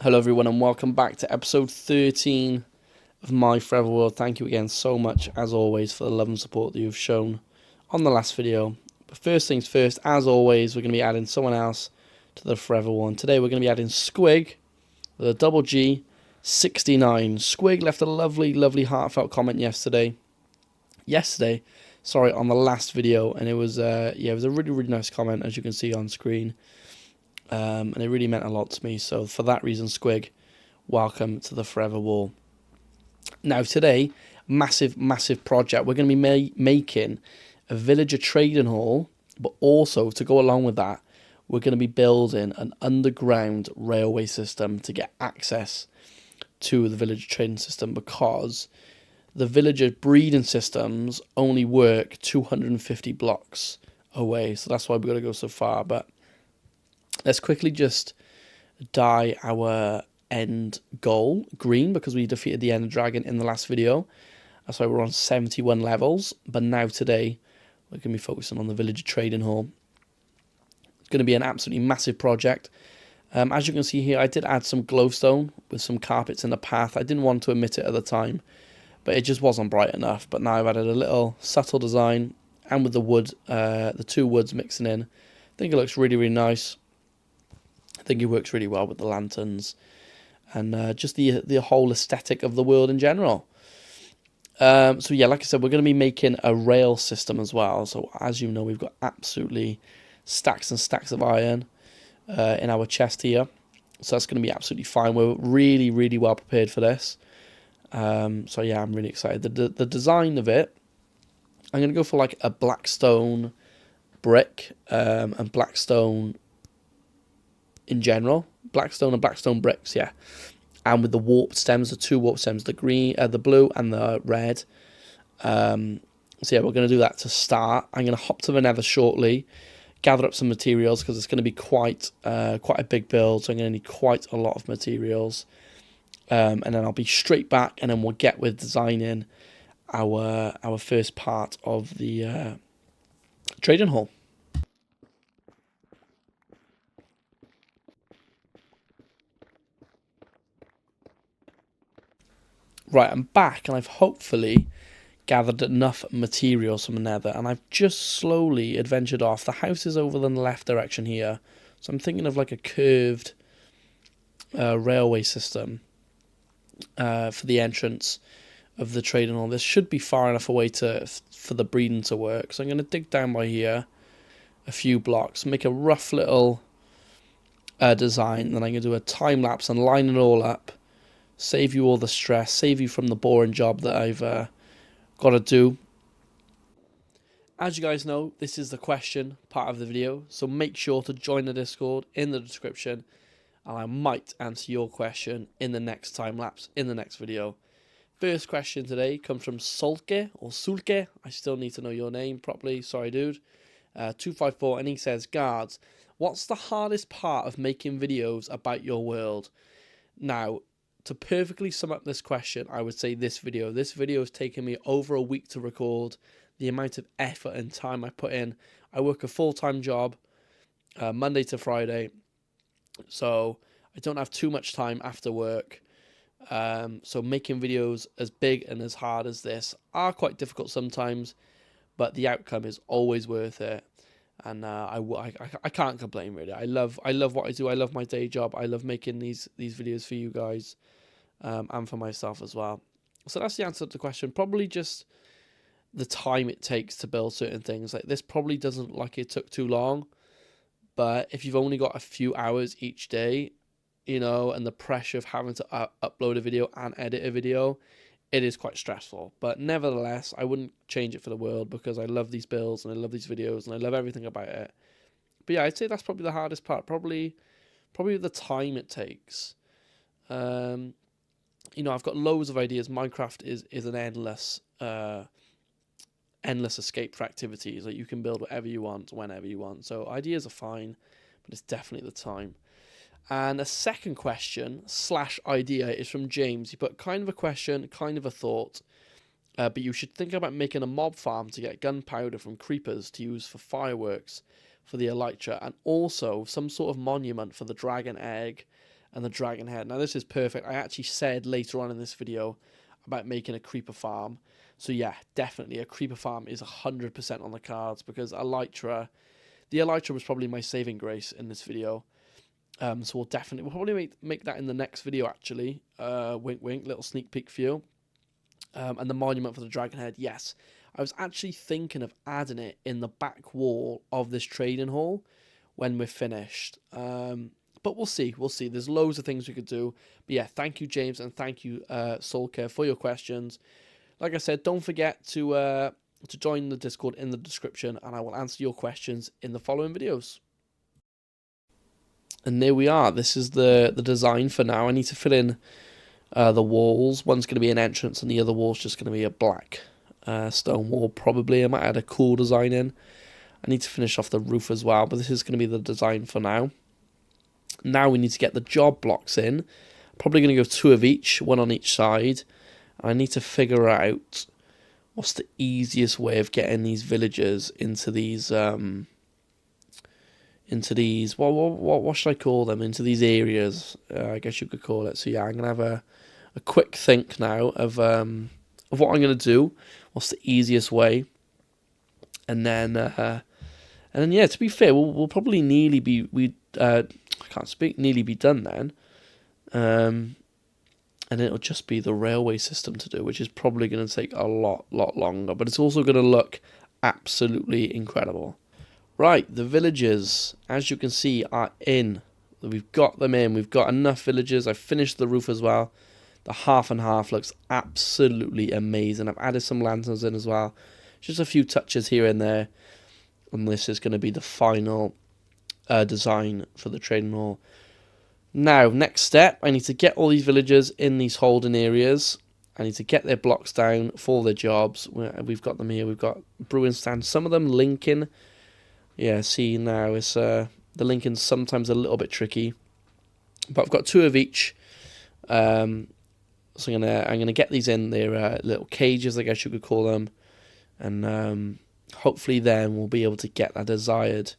Hello everyone and welcome back to episode 13 of My Forever World. Thank you again so much as always for the love and support that you've shown on the last video. But first things first, as always, we're going to be adding someone else to the Forever one. Today we're going to be adding Squig with a double G 69. Squig left a lovely heartfelt comment yesterday, on the last video, and it was it was a really nice comment, as you can see on screen. And it really meant a lot to me. So for that reason, Squig, welcome to the Forever Wall. Now today, massive project. We're going to be making a villager trading hall, but also to go along with that, we're going to be building an underground railway system to get access to the villager trading system, because the villager breeding systems only work 250 blocks away. So that's why we've got to go so far. But let's quickly just dye our end goal green, because we defeated the Ender Dragon in the last video. That's why we're on 71 levels. But now today, we're going to be focusing on the villager trading hall. It's going to be an absolutely massive project. As you can see here, I did add some glowstone with some carpets in the path. I didn't want to omit it at the time, but it just wasn't bright enough. But now I've added a little subtle design, and with the wood, the two woods mixing in, I think it looks really nice. I think it works really well with the lanterns and just the whole aesthetic of the world in general. So yeah, like I said, we're going to be making a rail system as well. So as you know, we've got absolutely stacks and stacks of iron in our chest here. So that's going to be absolutely fine. We're really well prepared for this. So yeah, I'm really excited. The design of it, I'm going to go for like a blackstone brick and blackstone in general. Blackstone and blackstone bricks, yeah. And with the warped stems, the two warped stems, the green, the blue and the red. So yeah, we're going to do that to start. I'm going to hop to the nether shortly, gather up some materials, because it's going to be quite a big build. So I'm going to need quite a lot of materials. And then I'll be straight back, and then we'll get with designing our first part of the trading hall. Right, I'm back, and I've hopefully gathered enough materials from the nether, and I've just slowly adventured off. The house is over in the left direction here, so I'm thinking of like a curved railway system for the entrance of the trading hall. This should be far enough away for the breeding to work, so I'm going to dig down by here a few blocks, make a rough little design, then I'm going to do a time lapse and line it all up, save you all the stress, save you from the boring job that I've got to do. As you guys know, this is the question part of the video, so make sure to join the Discord in the description, and I might answer your question in the next time lapse in the next video. First question today comes from Sulke, or Sulke. I still need to know your name properly. Sorry, dude. 254, and he says, guards, what's the hardest part of making videos about your world? Now, to perfectly sum up this question, I would say this video. This video has taken me over a week to record. The amount of effort and time I put in. I work a full-time job, Monday to Friday, so I don't have too much time after work. So making videos as big and as hard as this are quite difficult sometimes, but the outcome is always worth it. And I can't complain, really. I love what I do. I love my day job. I love making these videos for you guys, and for myself as well. So that's the answer to the question. Probably just the time it takes to build certain things. Like this probably doesn't like it took too long, but if you've only got a few hours each day, you know, and the pressure of having to upload a video and edit a video, it is quite stressful. But nevertheless, I wouldn't change it for the world, because I love these builds and I love these videos and I love everything about it. But yeah, I'd say that's probably the hardest part. Probably the time it takes. You know, I've got loads of ideas. Minecraft is an endless escape for activities. Like, you can build whatever you want, whenever you want. So ideas are fine, but it's definitely the time. And a second question / idea is from James. He put kind of a question, kind of a thought. But you should think about making a mob farm to get gunpowder from creepers to use for fireworks for the elytra, and also some sort of monument for the dragon egg and the dragon head. Now this is perfect. I actually said later on in this video about making a creeper farm. So yeah, definitely a creeper farm is 100% on the cards, because the elytra was probably my saving grace in this video. So we'll probably make that in the next video actually. Wink wink, little sneak peek for you. And the monument for the dragon head, yes. I was actually thinking of adding it in the back wall of this trading hall when we're finished. But we'll see. There's loads of things we could do. But yeah, thank you, James, and thank you, Soulcare, for your questions. Like I said, don't forget to join the Discord in the description, and I will answer your questions in the following videos. And there we are. This is the design for now. I need to fill in the walls. One's going to be an entrance, and the other wall's just going to be a black stone wall, probably. I might add a cool design in. I need to finish off the roof as well, but this is going to be the design for now. Now we need to get the job blocks in. Probably going to go 2 of each, 1 on each side. And I need to figure out what's the easiest way of getting these villagers into these what should I call them? Into these areas, I guess you could call it. So yeah, I'm gonna have a quick think now of what I'm gonna do. What's the easiest way? And then yeah, to be fair, we'll probably nearly be nearly be done then. And it'll just be the railway system to do, which is probably going to take a lot longer. But it's also going to look absolutely incredible. Right, the villagers, as you can see, are in. We've got them in. We've got enough villagers. I've finished the roof as well. The half and half looks absolutely amazing. I've added some lanterns in as well. Just a few touches here and there. And this is going to be the final design for the trading hall. Now, next step, I need to get all these villagers in these holding areas. I need to get their blocks down for their jobs. We've got them here. We've got brewing stands. Some of them linking. Yeah, see now, it's the linking's sometimes a little bit tricky. But I've got 2 of each. So I'm gonna get these in their little cages, I guess you could call them. And hopefully then we'll be able to get that desired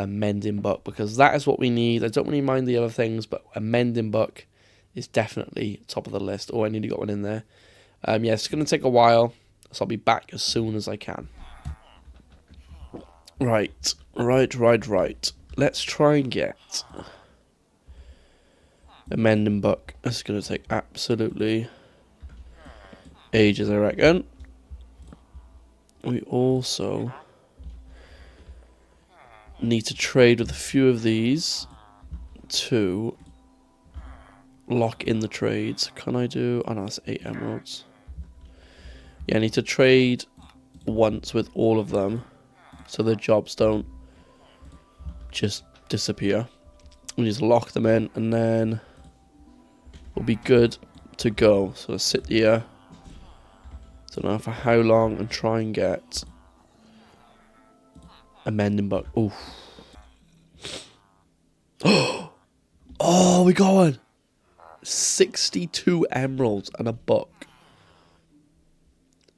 mending book, because that is what we need. I don't really mind the other things, but a mending book is definitely top of the list. Oh, I nearly got one in there. Yeah, it's going to take a while, so I'll be back as soon as I can. Right. Let's try and get a mending book. This is going to take absolutely ages, I reckon. We also need to trade with a few of these to lock in the trades. Can I do... oh no, that's 8 emeralds. Yeah, I need to trade once with all of them so the jobs don't just disappear. We need to lock them in, and then we'll be good to go. So let's sit here, don't know for how long, and try and get a mending book. Oof. Oh, we got one. 62 emeralds and a book.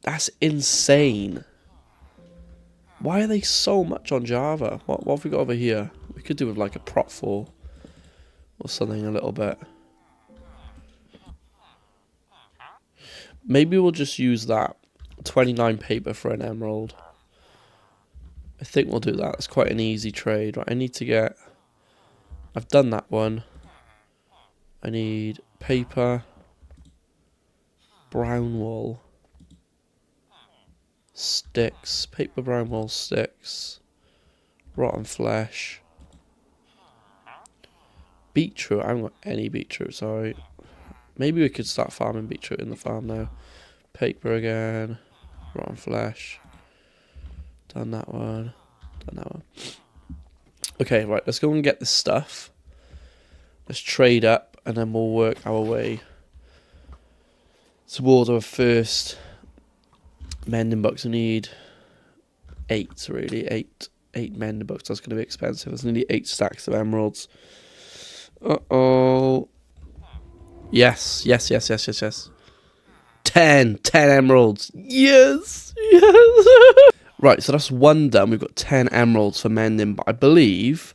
That's insane. Why are they so much on Java? What have we got over here? We could do with like a prop 4 or something a little bit. Maybe we'll just use that 29 paper for an emerald. I think we'll do that. It's quite an easy trade. Right, I need to get... I've done that one. I need paper, brown wool, sticks, paper, brown wool, sticks, rotten flesh, beetroot. I haven't got any beetroot, sorry. Maybe we could start farming beetroot in the farm now. Paper again, rotten flesh. Done that one. Okay, right, let's go and get this stuff. Let's trade up, and then we'll work our way towards our first mending books. We need 8, really. 8 mending books. That's going to be expensive. There's nearly 8 stacks of emeralds. Uh-oh. Yes. 10 emeralds. Yes. Right, so that's 1 done. We've got 10 emeralds for mending, but I believe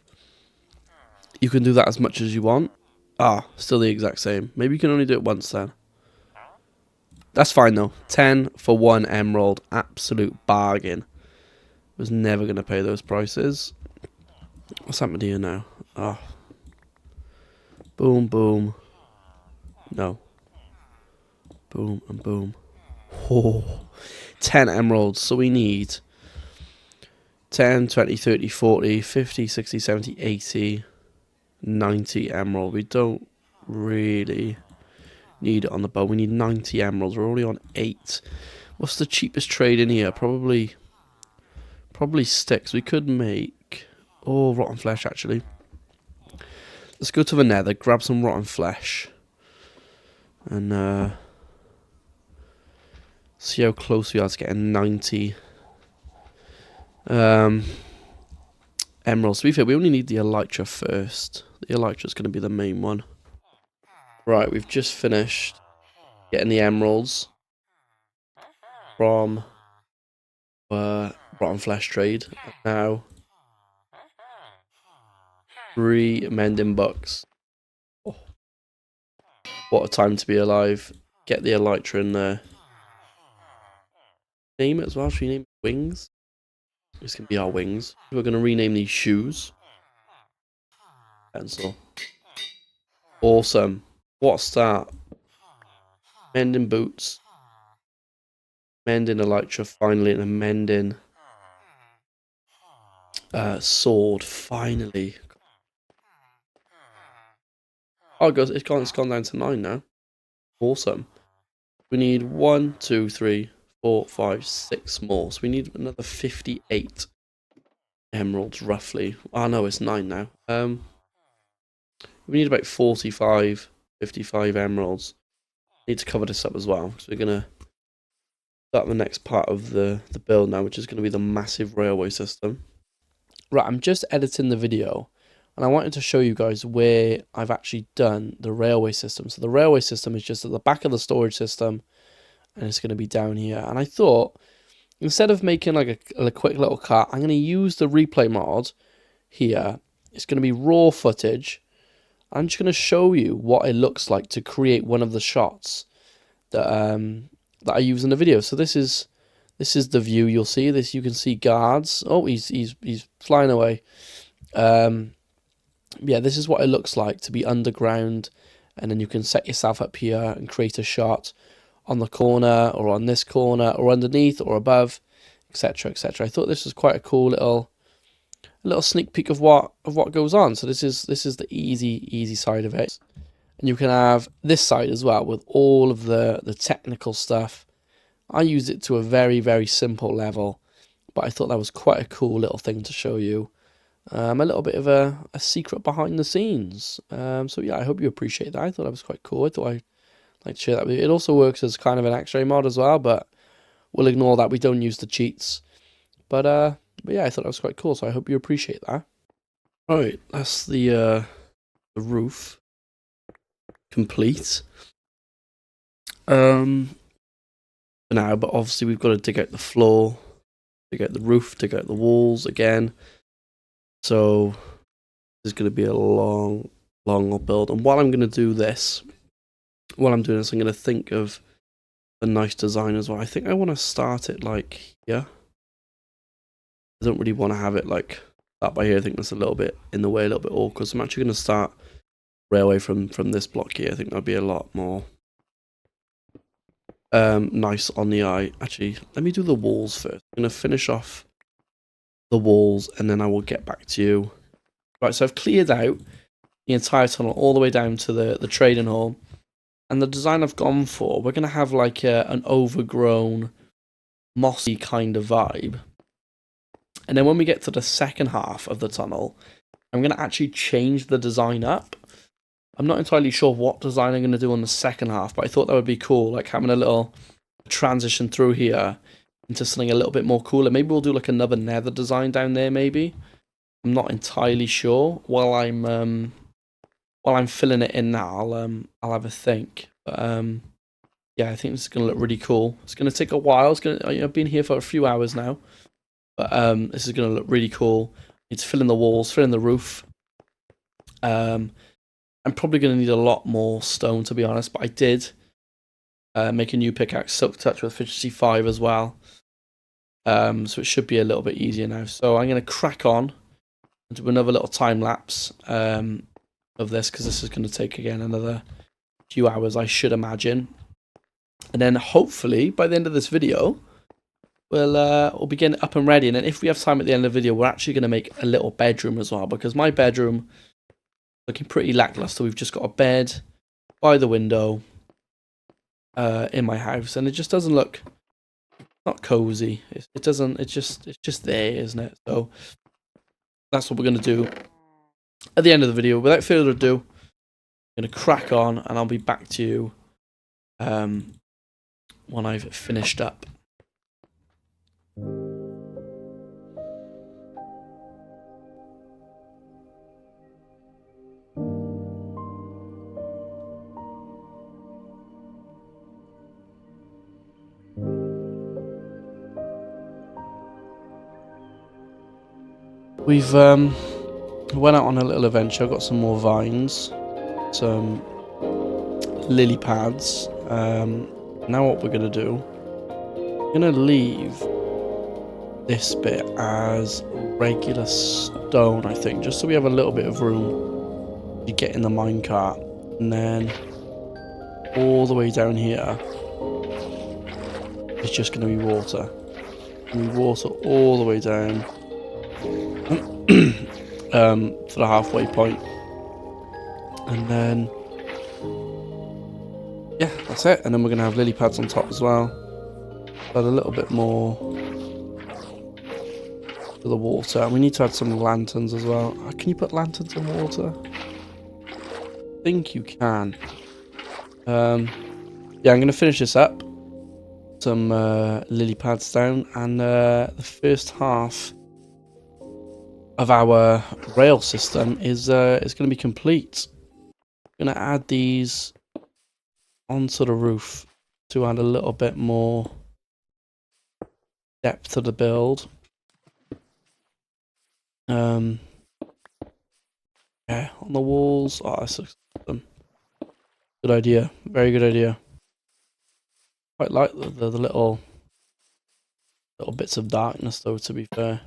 you can do that as much as you want. Ah, still the exact same. Maybe you can only do it once then. That's fine though. 10 for 1 emerald. Absolute bargain. Was never going to pay those prices. What's happened here now? Oh. Boom, boom. No. Boom and boom. Oh. 10 emeralds. So we need 10, 20, 30, 40, 50, 60, 70, 80, 90 emerald. We don't really need it on the bow. We need 90 emeralds. We're already on 8. What's the cheapest trade in here? Probably sticks. We could make... Oh, rotten flesh, actually. Let's go to the nether, grab some rotten flesh. And see how close we are to getting 90 emeralds. To be fair, we only need the elytra first. The elytra is going to be the main one. Right, we've just finished getting the emeralds from rotten flesh trade. Now, 3 mending bucks. Oh, what a time to be alive. Get the elytra in there. Name it as well. Should we name it wings? This can be our wings. We're going to rename these shoes. Pencil. Awesome. What a start. Mending boots. Mending elytra finally. And a mending sword finally. Oh, it's gone down to 9 now. Awesome. We need 1, 2, 3, 4, 5, 6 more. So we need another 58 emeralds roughly. Oh no, it's 9 now. We need about 45, 55 emeralds. Need to cover this up as well, because we're gonna start the next part of the build now, which is gonna be the massive railway system. Right, I'm just editing the video, and I wanted to show you guys where I've actually done the railway system. So the railway system is just at the back of the storage system, and it's gonna be down here. And I thought, instead of making like a quick little cut, I'm gonna use the replay mod here. It's gonna be raw footage. I'm just going to show you what it looks like to create one of the shots that that I use in the video. So this is the view you'll see. This you can see guards. Oh, he's flying away. Yeah, this is what it looks like to be underground, and then you can set yourself up here and create a shot on the corner or on this corner or underneath or above, etc., etc. I thought this was quite a cool little sneak peek of what goes on. So this is the easy side of it, and you can have this side as well with all of the technical stuff. I use it to a very simple level, but I thought that was quite a cool little thing to show you. A little bit of a secret behind the scenes. So yeah, I hope you appreciate that. I thought that was quite cool. I thought I'd like to share that with you. It also works as kind of an X-ray mod as well, but we'll ignore that. We don't use the cheats. But yeah, I thought that was quite cool, so I hope you appreciate that. Right, that's the roof complete. For now, but obviously we've got to dig out the floor, dig out the roof, dig out the walls again. So there's going to be a long build. And while I'm going to do this, I'm going to think of a nice design as well. I think I want to start it like here. I don't really want to have it like that by here. I think that's a little bit in the way, a little bit awkward. So I'm actually going to start railway from this block here. I think that'll be a lot more nice on the eye. Actually, let me do the walls first. I'm going to finish off the walls and then I will get back to you. Right, so I've cleared out the entire tunnel all the way down to the trading hall. And the design I've gone for, we're going to have like an overgrown, mossy kind of vibe. And then when we get to the second half of the tunnel, I'm going to actually change the design up. I'm not entirely sure what design I'm going to do on the second half, but I thought that would be cool, like having a little transition through here into something a little bit more cooler. Maybe we'll do like another nether design down there, maybe. I'm not entirely sure. While I'm filling it in now, I'll have a think. But yeah, I think this is going to look really cool. It's going to take a while. I've been here for a few hours now. But this is going to look really cool. Need to fill in the walls, fill in the roof. I'm probably going to need a lot more stone, to be honest, but I did make a new pickaxe, Silk Touch with efficiency 5 as well. So it should be a little bit easier now. So I'm going to crack on and do another little time lapse of this, because this is going to take, again, another few hours, I should imagine. And then hopefully by the end of this video, we'll be getting up and ready. And then if we have time at the end of the video, we're actually going to make a little bedroom as well, because my bedroom looking pretty lackluster. We've just got a bed by the window in my house, and it just doesn't look not cozy. It's just there, isn't it? So that's what we're going to do at the end of the video. Without further ado, I'm going to crack on, and I'll be back to you when I've finished up. We've went out on a little adventure, got some more vines, some lily pads. Now what we're going to do, we're going to leave this bit as regular stone, I think, just so we have a little bit of room to get in the minecart. And then all the way down here, it's just going to be water. And we water all the way down to the halfway point. And then, yeah, that's it. And then we're going to have lily pads on top as well. Add a little bit more to the water. And we need to add some lanterns as well. Can you put lanterns in water? I think you can. Yeah, I'm going to finish this up. Some lily pads down. And the first half of our rail system is going to be complete. I'm going to add these onto the roof to add a little bit more depth to the build. Yeah, on the walls. Oh, that's awesome. Good idea. Very good idea. Quite like the little bits of darkness, though, to be fair.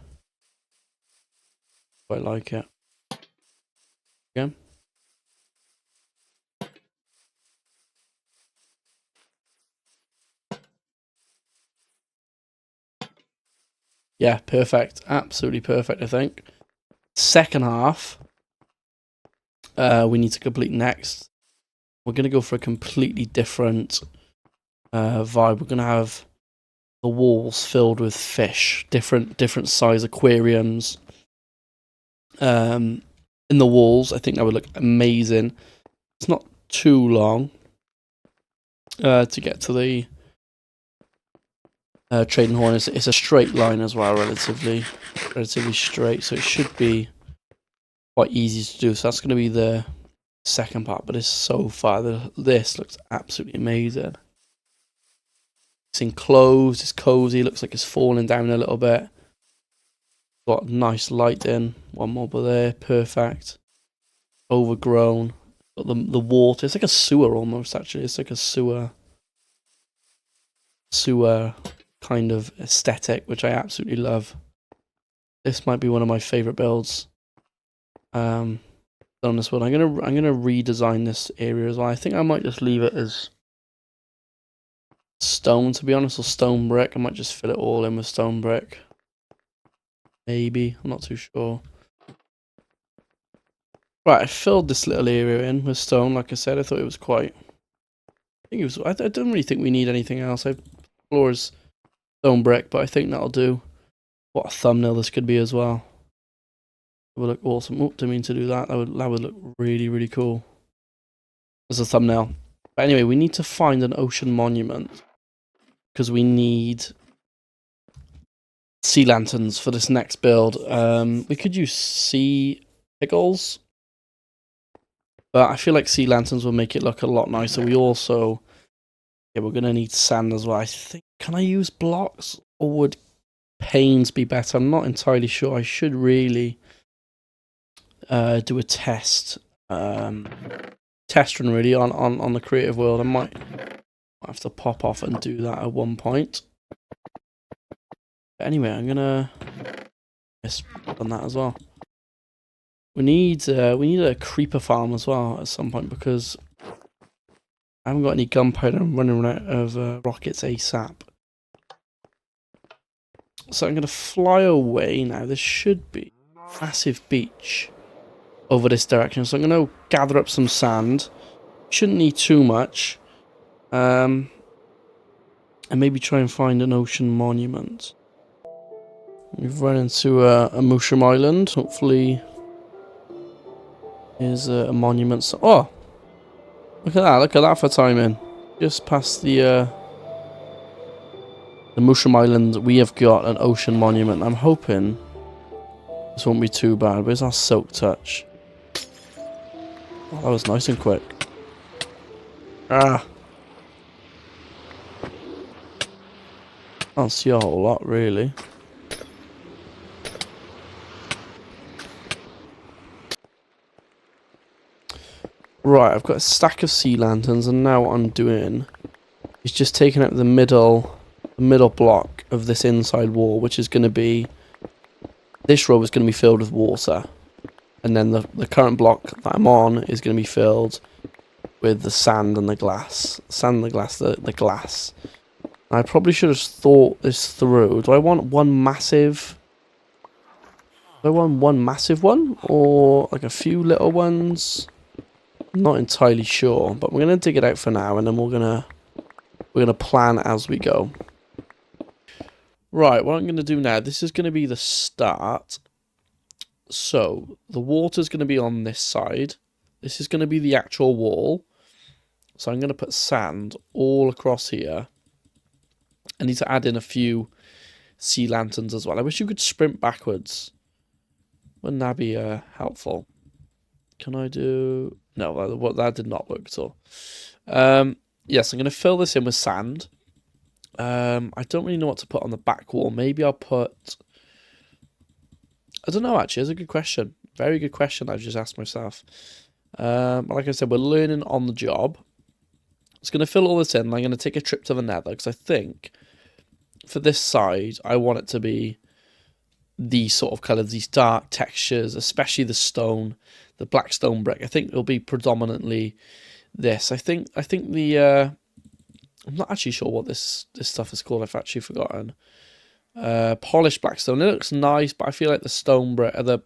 Quite like it. Yeah. Yeah, perfect. Absolutely perfect, I think. Second half, we need to complete next. We're going to go for a completely different vibe. We're going to have the walls filled with fish, different size aquariums. In the walls, I think that would look amazing. It's not too long to get to the trading horn. It's a straight line as well, relatively straight, so it should be quite easy to do. So that's going to be the second part, but it's so far, this looks absolutely amazing. It's enclosed, it's cozy, looks like it's falling down a little bit. Got nice lighting, one more by there, perfect. Overgrown. Got the water, it's like a sewer almost, actually. It's like a sewer kind of aesthetic, which I absolutely love. This might be one of my favorite builds on this one. I'm gonna redesign this area as well. I think I might just leave it as stone, to be honest, or stone brick. I might just fill it all in with stone brick. Maybe, I'm not too sure. Right, I filled this little area in with stone. Like I said, I thought it was quite. I don't really think we need anything else. Floors stone brick, but I think that'll do. What a thumbnail this could be as well. It would look awesome. Oh, didn't mean to do that. That would look really, really cool as a thumbnail. But anyway, we need to find an ocean monument because we need sea lanterns for this next build. We could use sea pickles, but I feel like sea lanterns will make it look a lot nicer. We also, yeah, we're gonna need sand as well. I think, can I use blocks or would panes be better? I'm not entirely sure. I should really do a test test run really on the creative world. I might have to pop off and do that at one point. But anyway, I'm gonna on that as well. We need a creeper farm as well at some point because I haven't got any gunpowder. I'm running out of rockets ASAP. So I'm gonna fly away now. There should be a massive beach over this direction. So I'm gonna gather up some sand. Shouldn't need too much. And maybe try and find an ocean monument. We've run into a mushroom island. Hopefully, there's a monument. Oh, look at that! Look at that for timing. Just past the mushroom island, we have got an ocean monument. I'm hoping this won't be too bad. Where's our silk touch? Oh, that was nice and quick. Ah. Can't see a whole lot, really. Right, I've got a stack of sea lanterns, and now what I'm doing is just taking out the middle block of this inside wall, which is going to be... This row is going to be filled with water. And then the current block that I'm on is going to be filled with the sand and the glass. Sand and the glass, the glass. I probably should have thought this through. Do I want one massive... Do I want one massive one? Or like a few little ones? I'm not entirely sure. But we're going to dig it out for now. And then we're going to plan as we go. Right, what I'm going to do now. This is going to be the start. So, the water's going to be on this side. This is going to be the actual wall. So I'm going to put sand all across here. I need to add in a few sea lanterns as well. I wish you could sprint backwards. Wouldn't that be helpful? Can I do... No, that did not work at all. Yes, I'm going to fill this in with sand. I don't really know what to put on the back wall. Maybe I'll put... I don't know, actually. That's a good question. Very good question I've just asked myself. Like I said, we're learning on the job. I'm just going to fill all this in. I'm going to take a trip to the nether because I think... For this side, I want it to be these sort of colours, these dark textures, especially the stone, the black stone brick. I think it'll be predominantly this. I think the I'm not actually sure what this stuff is called. I've actually forgotten. Polished black stone. It looks nice, but I feel like the stone brick, the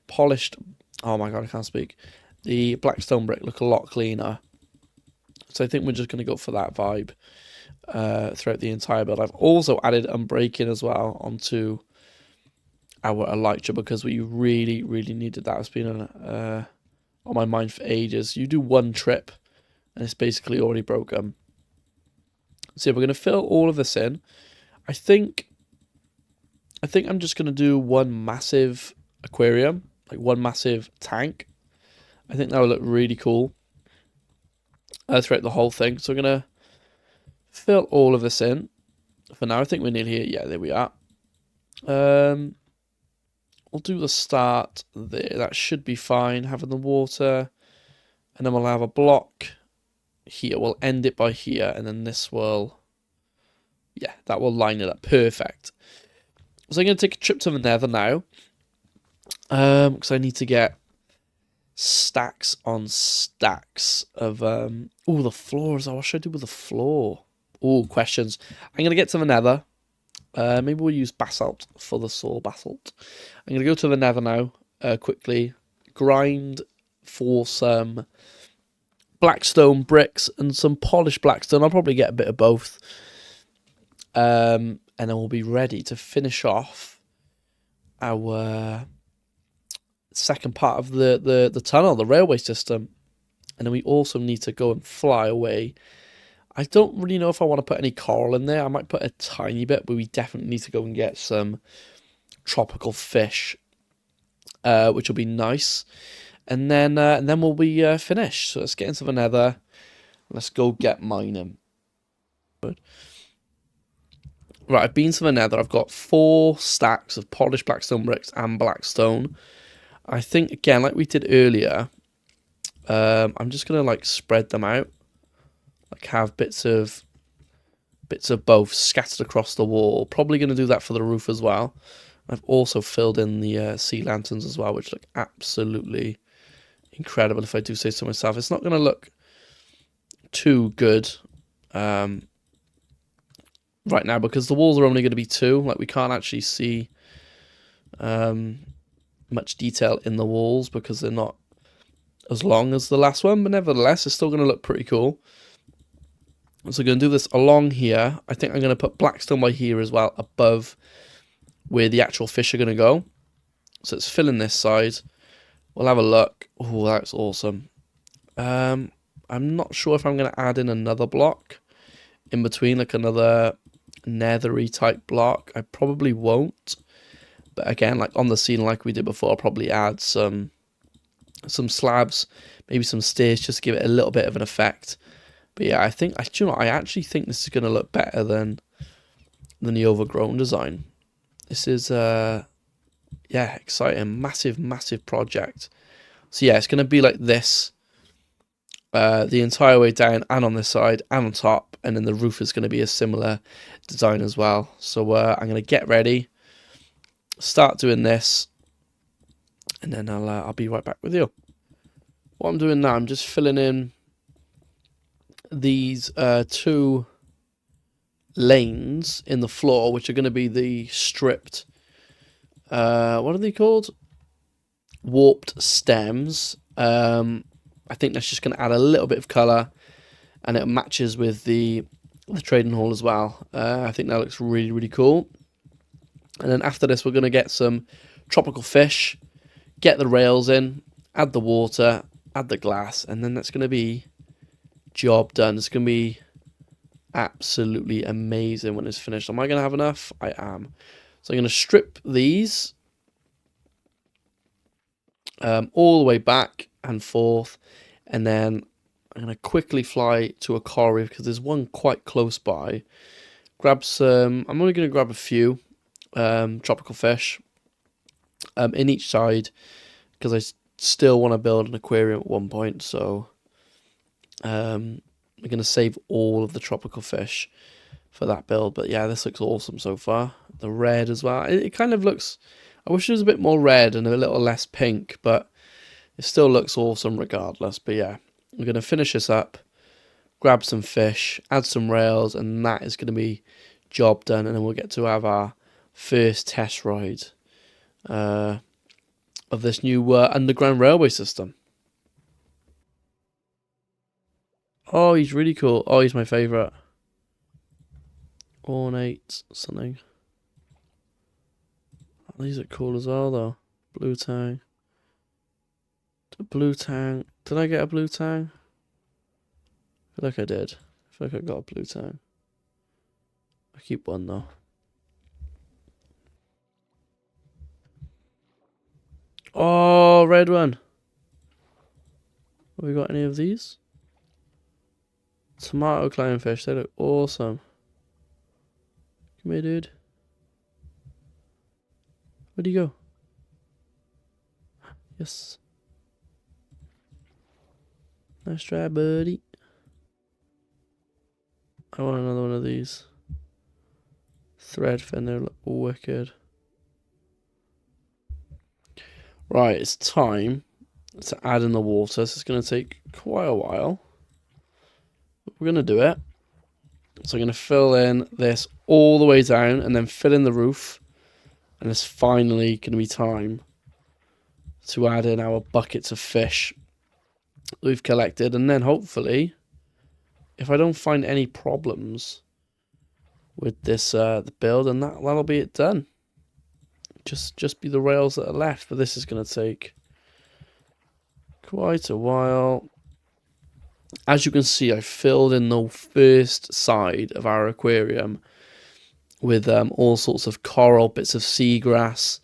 polished. Oh my god, I can't speak. The black stone brick look a lot cleaner. So I think we're just going to go for that vibe. Throughout the entire build. I've also added unbreaking as well onto our elytra because we really needed that. It's been on my mind for ages. You do one trip and it's basically already broken. So we're going to fill all of this in. I think I'm just going to do one massive aquarium, like one massive tank. I think that will look really cool throughout the whole thing. So we're going to fill all of this in. For now, I think we're nearly here. Yeah, there we are. We'll do the start there. That should be fine, having the water. And then we'll have a block here. We'll end it by here. And then this will... Yeah, that will line it up. Perfect. So I'm going to take a trip to the nether now. Because I need to get stacks on stacks of... Oh, the floors. Oh, what should I do with the floor? Oh, questions. I'm going to get to the nether. Maybe we'll use basalt for the saw basalt. I'm going to go to the nether now, quickly. Grind for some blackstone bricks and some polished blackstone. I'll probably get a bit of both. And then we'll be ready to finish off our second part of the tunnel, the railway system. And then we also need to go and fly away. I don't really know if I want to put any coral in there. I might put a tiny bit, but we definitely need to go and get some tropical fish, which will be nice. And then we'll be finished. So let's get into the nether. Let's go get mining. Good. Right, I've been to the nether. I've got 4 stacks of polished blackstone bricks and blackstone. I think, again, like we did earlier, I'm just gonna like spread them out, like have bits of both scattered across the wall. Probably gonna do that for the roof as well. I've also filled in the sea lanterns as well, which look absolutely incredible if I do say so myself. It's not gonna look too good right now because the walls are only going to be 2. Like we can't actually see much detail in the walls because they're not as long as the last one, but nevertheless it's still going to look pretty cool. So I'm going to do this along here. I think I'm going to put blackstone by here as well, above where the actual fish are going to go. So it's filling this side. We'll have a look. Oh, that's awesome. I'm not sure if I'm going to add in another block in between, like another nethery type block. I probably won't. But again, like on the ceiling like we did before, I'll probably add some slabs, maybe some stairs, just to give it a little bit of an effect. But yeah, I actually think this is going to look better than the overgrown design. This is yeah, exciting, massive project. So yeah, it's going to be like this the entire way down, and on this side and on top, and then the roof is going to be a similar design as well. So I'm going to get ready, start doing this, and then I'll be right back with you. What I'm doing now, I'm just filling in these 2 lanes in the floor, which are going to be the stripped, what are they called? Warped stems. I think that's just going to add a little bit of colour, and it matches with the trading hall as well. I think that looks really cool. And then after this, we're going to get some tropical fish, get the rails in, add the water, add the glass, and then that's going to be job done. It's going to be absolutely amazing when it's finished. Am I going to have enough? I am. So I'm going to strip these all the way back and forth, and then I'm going to quickly fly to Aquarium because there's one quite close by. Grab some, I'm only going to grab a few tropical fish in each side because I still want to build an aquarium at one point, so we're going to save all of the tropical fish for that build. But yeah, this looks awesome so far. The red as well. It kind of looks, I wish it was a bit more red and a little less pink, but it still looks awesome regardless. But yeah, we're going to finish this up, grab some fish, add some rails, and that is going to be job done. And then we'll get to have our first test ride of this new underground railway system. Oh, he's really cool. Oh, he's my favourite. Ornate something. Oh, these are cool as well, though. Blue tang. The blue tang. Did I get a blue tang? I feel like I did. I feel like I got a blue tang. I keep one, though. Oh, red one. Have we got any of these? Tomato clownfish. They look awesome. Come here, dude. Where'd he go? Yes. Nice try, buddy. I want another one of these. Threadfin, they look wicked. Right, it's time to add in the water. So it's going to take quite a while. But we're going to do it. So I'm going to fill in this all the way down and then fill in the roof. And it's finally going to be time to add in our buckets of fish that we've collected. And then hopefully, if I don't find any problems with this the build, and that'll be it done. Just be the rails that are left, but this is going to take quite a while. As you can see, I filled in the first side of our aquarium with all sorts of coral, bits of seagrass,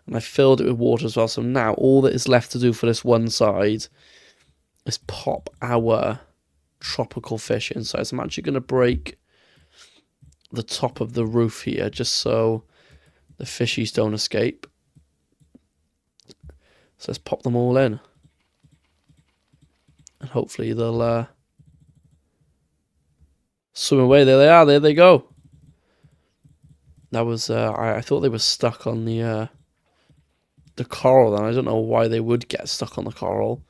and I filled it with water as well. So now all that is left to do for this one side is pop our tropical fish inside. So I'm actually going to break the top of the roof here just so the fishies don't escape. So let's pop them all in. And hopefully they'll swim away. There they are. There they go. That was I thought they were stuck on the coral. And I don't know why they would get stuck on the coral,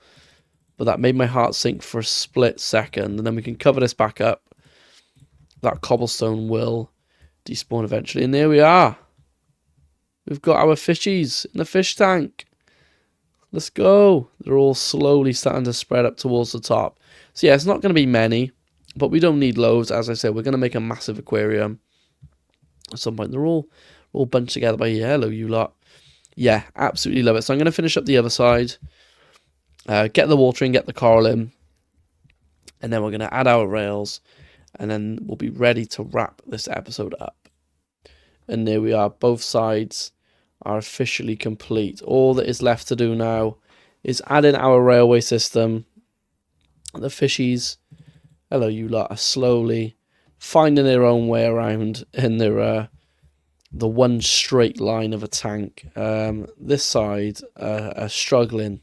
but that made my heart sink for a split second. And then we can cover this back up. That cobblestone will despawn eventually. And there we are. We've got our fishies in the fish tank. Let's go. They're all slowly starting to spread up towards the top. So yeah, it's not going to be many, but we don't need loads. As I said, we're going to make a massive aquarium at some point. They're all bunched together by here. Hello, you lot. Yeah, absolutely love it. So I'm going to finish up the other side. Get the water in, get the coral in. And then we're going to add our rails. And then we'll be ready to wrap this episode up. And there we are. Both sides are officially complete. All that is left to do now is add in our railway system. The fishies, hello you lot, are slowly finding their own way around in their the one straight line of a tank. This side are struggling,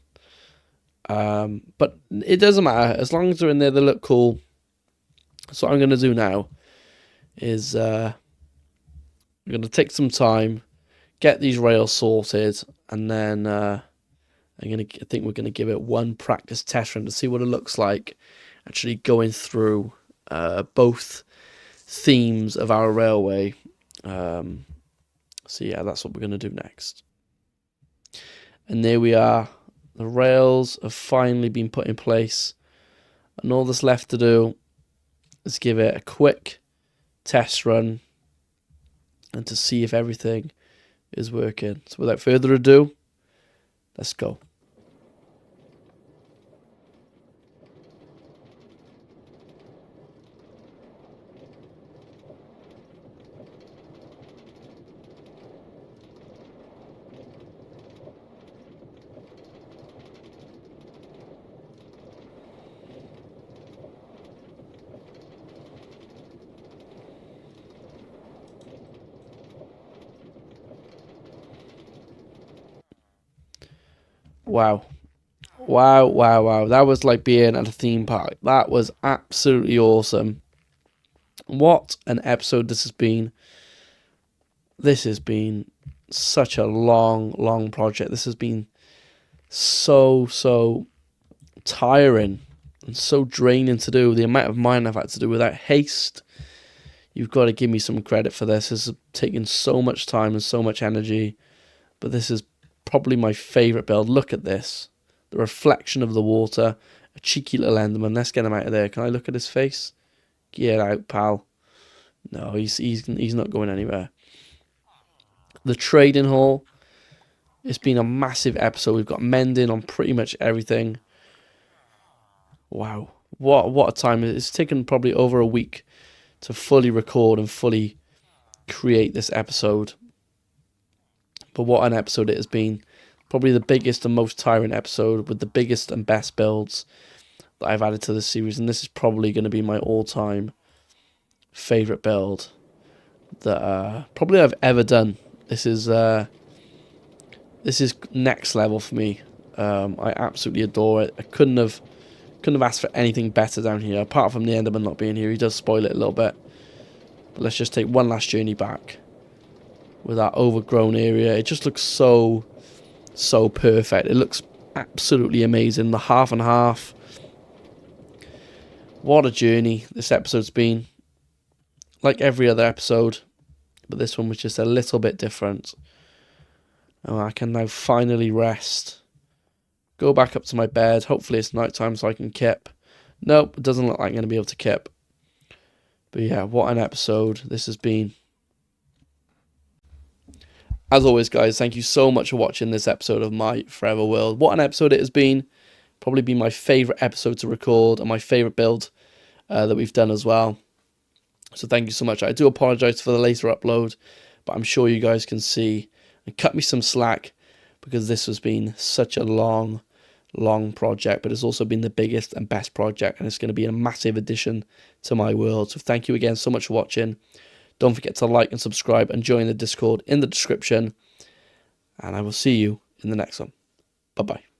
but it doesn't matter as long as they're in there. They look cool. So what I'm going to do now is I'm going to take some time, get these rails sorted, and then I think we're going to give it one practice test run to see what it looks like actually going through both themes of our railway. So yeah, that's what we're going to do next. And there we are. The rails have finally been put in place, and all that's left to do is give it a quick test run and to see if everything is working. So without further ado, let's go. Wow. Wow, wow, wow. That was like being at a theme park. That was absolutely awesome. What an episode this has been. This has been such a long project. This has been so tiring and so draining to do. The amount of mine I've had to do without haste. You've got to give me some credit for this. This has taken so much time and so much energy. But this is probably my favourite build. Look at this. The reflection of the water. A cheeky little enderman. Let's get him out of there. Can I look at his face? Get out, pal. No, he's not going anywhere. The trading hall. It's been a massive episode. We've got mending on pretty much everything. Wow. What a time. It's taken probably over a week to fully record and fully create this episode. But what an episode it has been. Probably the biggest and most tiring episode with the biggest and best builds that I've added to the series. And this is probably going to be my all-time favourite build that probably I've ever done. This is next level for me. I absolutely adore it. I couldn't have asked for anything better down here, apart from the Enderman not being here. He does spoil it a little bit. But let's just take one last journey back with that overgrown area. It just looks so perfect. It looks absolutely amazing. The half and half. What a journey this episode's been. Like every other episode, but this one was just a little bit different. And I can now finally rest. Go back up to my bed. Hopefully it's nighttime so I can kip. Nope, it doesn't look like I'm going to be able to kip. But yeah, what an episode this has been. As always, guys, thank you so much for watching this episode of My Forever World. What an episode it has been. Probably been my favourite episode to record and my favourite build that we've done as well. So thank you so much. I do apologise for the later upload, but I'm sure you guys can see and cut me some slack because this has been such a long project, but it's also been the biggest and best project, and it's going to be a massive addition to my world. So thank you again so much for watching. Don't forget to like and subscribe and join the Discord in the description, and I will see you in the next one. Bye-bye.